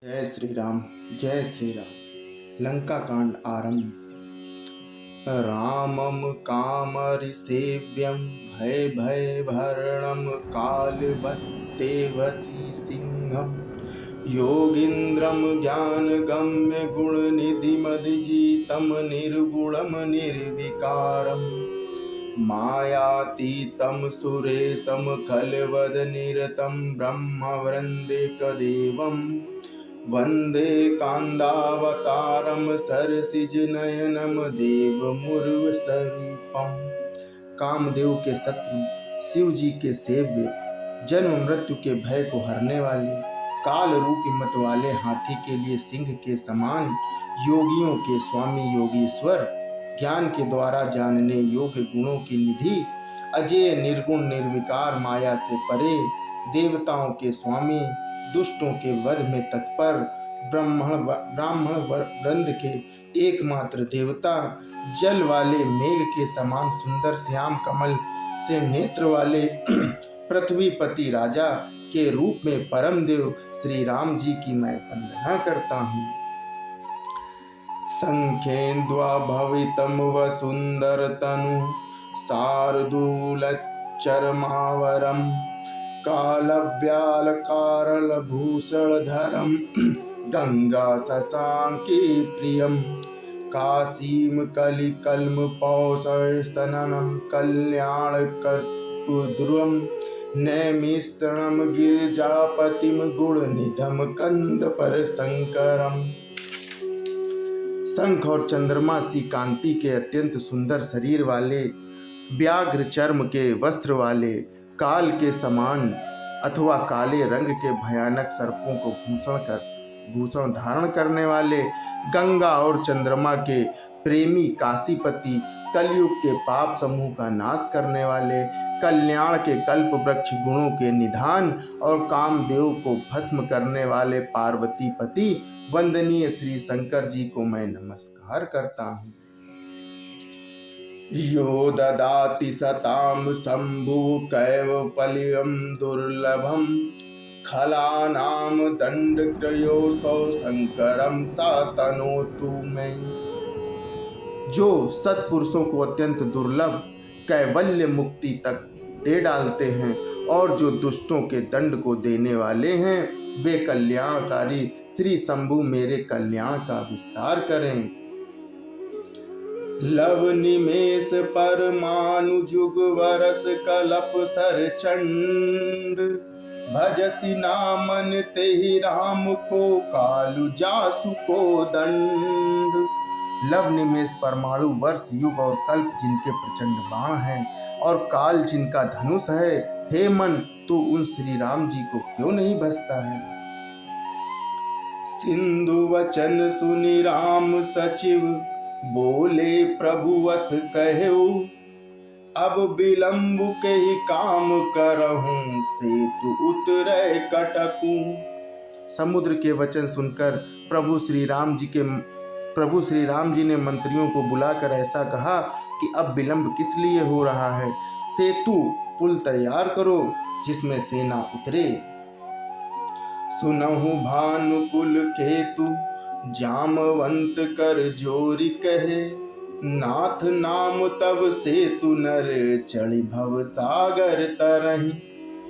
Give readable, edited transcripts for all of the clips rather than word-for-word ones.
जय श्री राम। जय श्री राम। लंका कांड आरंभ। रामम कामरिसेव्यं भय भय भरणम कालवत्तेवसी सिंहम योगीन्द्रम ज्ञानगम्य गुणनिधिमदिजितं निर्गुणम निर्विकारम् मायातीतं सुरेशं खलवदनिरतं ब्रह्मवृन्देकदेवम् वंदे कांदावतारम सरसिजनयनम देवमुर्वस्वरूपम। कामदेव के शत्रु शिव जी के सेव्य, जन्म मृत्यु के भय को हरने वाले, काल रूपी मत वाले हाथी के लिए सिंह के समान, योगियों के स्वामी योगीश्वर, ज्ञान के द्वारा जानने योग्य गुणों की निधि, अजय निर्गुण निर्विकार माया से परे, देवताओं के स्वामी, दुष्टों के वध में तत्पर, ब्राह्मण वृंद के एकमात्र देवता, जल वाले मेघ के समान सुंदर श्याम कमल से नेत्र वाले पृथ्वीपति राजा के रूप में परम देव श्री राम जी की मैं वंदना करता हूँ। संख्येन्द्वा भवितम वसुंदर तनु शार्दूल चरमावरम कालव्यालकारलभूषणधरं गंगा शशांकी प्रियं काशीं कलिकल्मपौषस्तननं कल्याणकल्पद्रुमं नैमिषणं गिरिजापतिं गुणनिधं कंदपरशंकरम्। शंख और चंद्रमा सी कांति के अत्यंत सुंदर शरीर वाले, व्याघ्र चर्म के वस्त्र वाले, काल के समान अथवा काले रंग के भयानक सर्पों को भूषण धारण करने वाले, गंगा और चंद्रमा के प्रेमी काशीपति, कलयुग के पाप समूह का नाश करने वाले, कल्याण के कल्प वृक्ष गुणों के निधान और कामदेव को भस्म करने वाले पार्वती पति वंदनीय श्री शंकर जी को मैं नमस्कार करता हूँ। यो ददाति सतां शंभु कैवल्यं दुर्लभं खलानां दंडक्रयोऽसौ शंकरं सातनोतु मे। जो सत्पुरुषों को अत्यंत दुर्लभ कैवल्य मुक्ति तक दे डालते हैं और जो दुष्टों के दंड को देने वाले हैं, वे कल्याणकारी श्री शंभु मेरे कल्याण का विस्तार करें। लव निमेष परमाणु जुग वरस कलप सर चंड भजसी नामन तेहि राम को कालु जासु को दंड। लव निमेष परमाणु वर्ष युग और कल्प जिनके प्रचंड बाण हैं और काल जिनका धनुष है, हे मन तू उन श्री राम जी को क्यों नहीं भजता है। सिंधु वचन सुनि राम सचिव बोले प्रभु वस कहु अब विलंब के ही काम करहूं सेतु उतरे कटकू। समुद्र के वचन सुनकर प्रभु श्री राम जी ने मंत्रियों को बुलाकर ऐसा कहा कि अब विलंब किस लिए हो रहा है, सेतु पुल तैयार करो जिसमें सेना उतरे। सुनहु भानुकुल केतु जामवंत कर जोरी कहे नाथ नाम तब सेतु नर चढ़ी भव सागर तरही।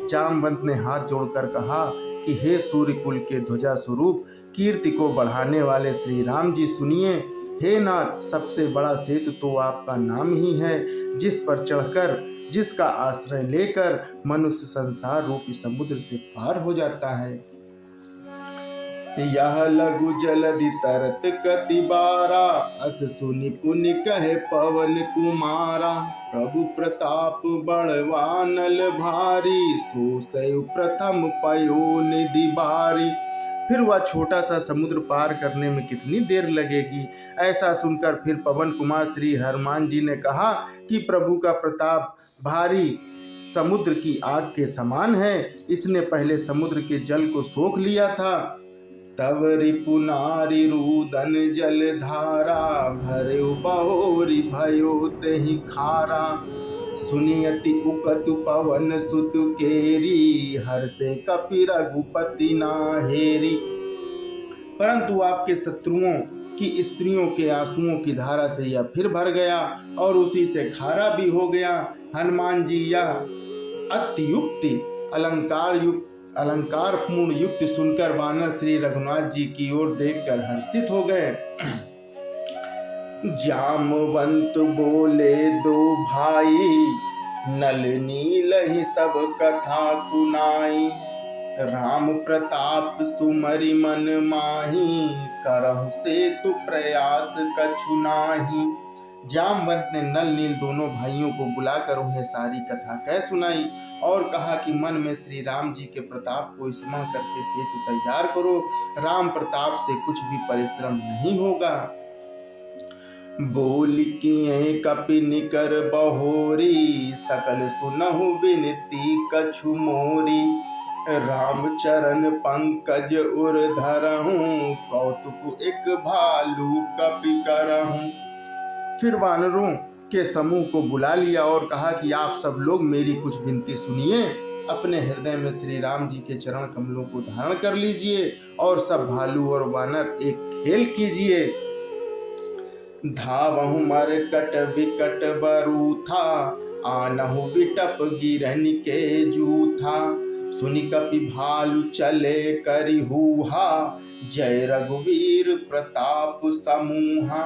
जामवंत ने हाथ जोड़कर कहा कि हे सूर्य कुल के ध्वजा स्वरूप कीर्ति को बढ़ाने वाले श्री राम जी सुनिए। हे नाथ, सबसे बड़ा सेतु तो आपका नाम ही है, जिस पर चढ़कर, जिसका आश्रय लेकर मनुष्य संसार रूपी समुद्र से पार हो जाता है। यह लघु जलधि तरत कति बारा अस सुनि पुनि कहे पवन कुमारा प्रभु प्रताप बड़वानल भारी सोसयु प्रथम पयो निधि बारी। फिर वह छोटा सा समुद्र पार करने में कितनी देर लगेगी। ऐसा सुनकर फिर पवन कुमार श्री हनुमान जी ने कहा कि प्रभु का प्रताप भारी समुद्र की आग के समान है, इसने पहले समुद्र के जल को सोख लिया था। तब रिपुनारी रुदन जल धारा भरे बहोरी भयो तेहि खारा सुनियति उकतु पवन सुतु केरी हर से कपि रघुपति नाहेरी। परंतु आपके शत्रुओं की स्त्रियों के आंसुओं की धारा से यह फिर भर गया और उसी से खारा भी हो गया। हनुमान जी यह अत्युक्ति अलंकार पूर्ण युक्ति सुनकर वानर श्री रघुनाथ जी की ओर देखकर हर्षित हो गए। जामवंत बोले दो भाई, नल नील ही सब कथा सुनाई। राम प्रताप सुमरि मन माही, करहु सेतु प्रयास कछु नाही। जामवंत ने नल नील दोनों भाइयों को बुलाकर उन्हें सारी कथा कह सुनाई और कहा कि मन में श्री राम जी के प्रताप को स्मरण करके सेतु तैयार करो। राम प्रताप से कुछ भी परिश्रम नहीं होगा। बोल किए कपि निकर बहोरी, सकल सुनहु विनती कछु मोरी। राम चरण पंकज उर धरहूं, कौतुक एक भालू कपि करहूं। फिर वानरों के समूह को बुला लिया और कहा कि आप सब लोग मेरी कुछ विनती सुनिए। अपने हृदय में श्री राम जी के चरण कमलों को धारण कर लीजिए और सब भालू और वानर एक खेल कीजिए। धावहु मरकट विकट बरूथा, आनहु विटप गिरहन के जूथा। सुनि कपि भालू चले करि हूहा, जय रघुवीर प्रताप समूहा।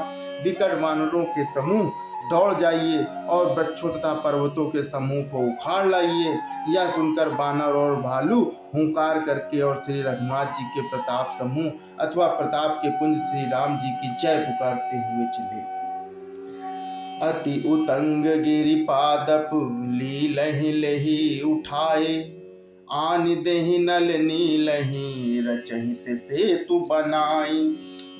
विकट वानरों के समूह दौड़ जाइए और वृक्षों तथा पर्वतों के समूह को उखाड़ लाइए। यह सुनकर वानर और भालू हुंकार करके और श्री रघुनाथ जी के प्रताप समूह अथवा प्रताप के पुंज श्री राम जी की जय पुकारते हुए चले। अति उतंग गिरि पादप, लीलहि लेहि उठाए। आन देहि नल नीलहि, रचहित सेतु बनाई।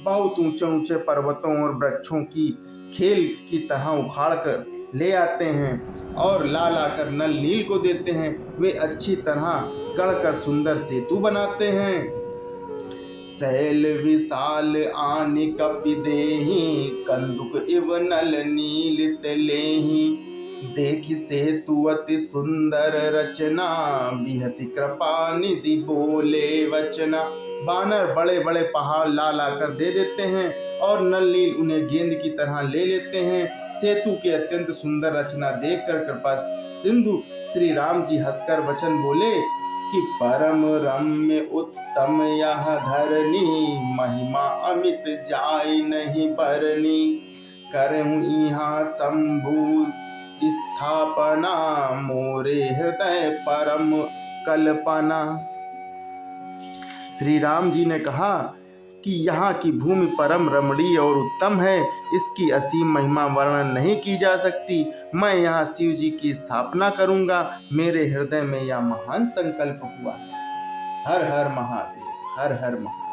बहुत ऊंचे ऊंचे पर्वतों और वृक्षों की खेल की तरह उखाड़ कर ले आते हैं और ला लाकर नल नील को देते हैं। वे अच्छी तरह गढ़कर सुंदर सेतु बनाते हैं। शैल विशाल आनि कपि देहि, कंदुक इव नल नील तलेहि। देखि सेतु अति सुंदर रचना, बिहसि कृपा निधि बोले वचना। बानर बड़े बड़े पहाड़ ला लाकर दे देते हैं और नल नील उन्हें गेंद की तरह ले लेते हैं। सेतु के अत्यंत सुंदर रचना देखकर कृपा सिंधु श्री राम जी हंसकर वचन बोले कि परम रम्य उत्तम यह धरनी, महिमा अमित जाय नहीं बरनी। करहूं यहाँ शंभु स्थापना, मोरे हृदय परम कल्पना। श्री राम जी ने कहा कि यहाँ की भूमि परम रमणीय और उत्तम है, इसकी असीम महिमा वर्णन नहीं की जा सकती। मैं यहाँ शिव जी की स्थापना करूँगा, मेरे हृदय में यह महान संकल्प हुआ है। हर हर महादेव, हर हर महादेव।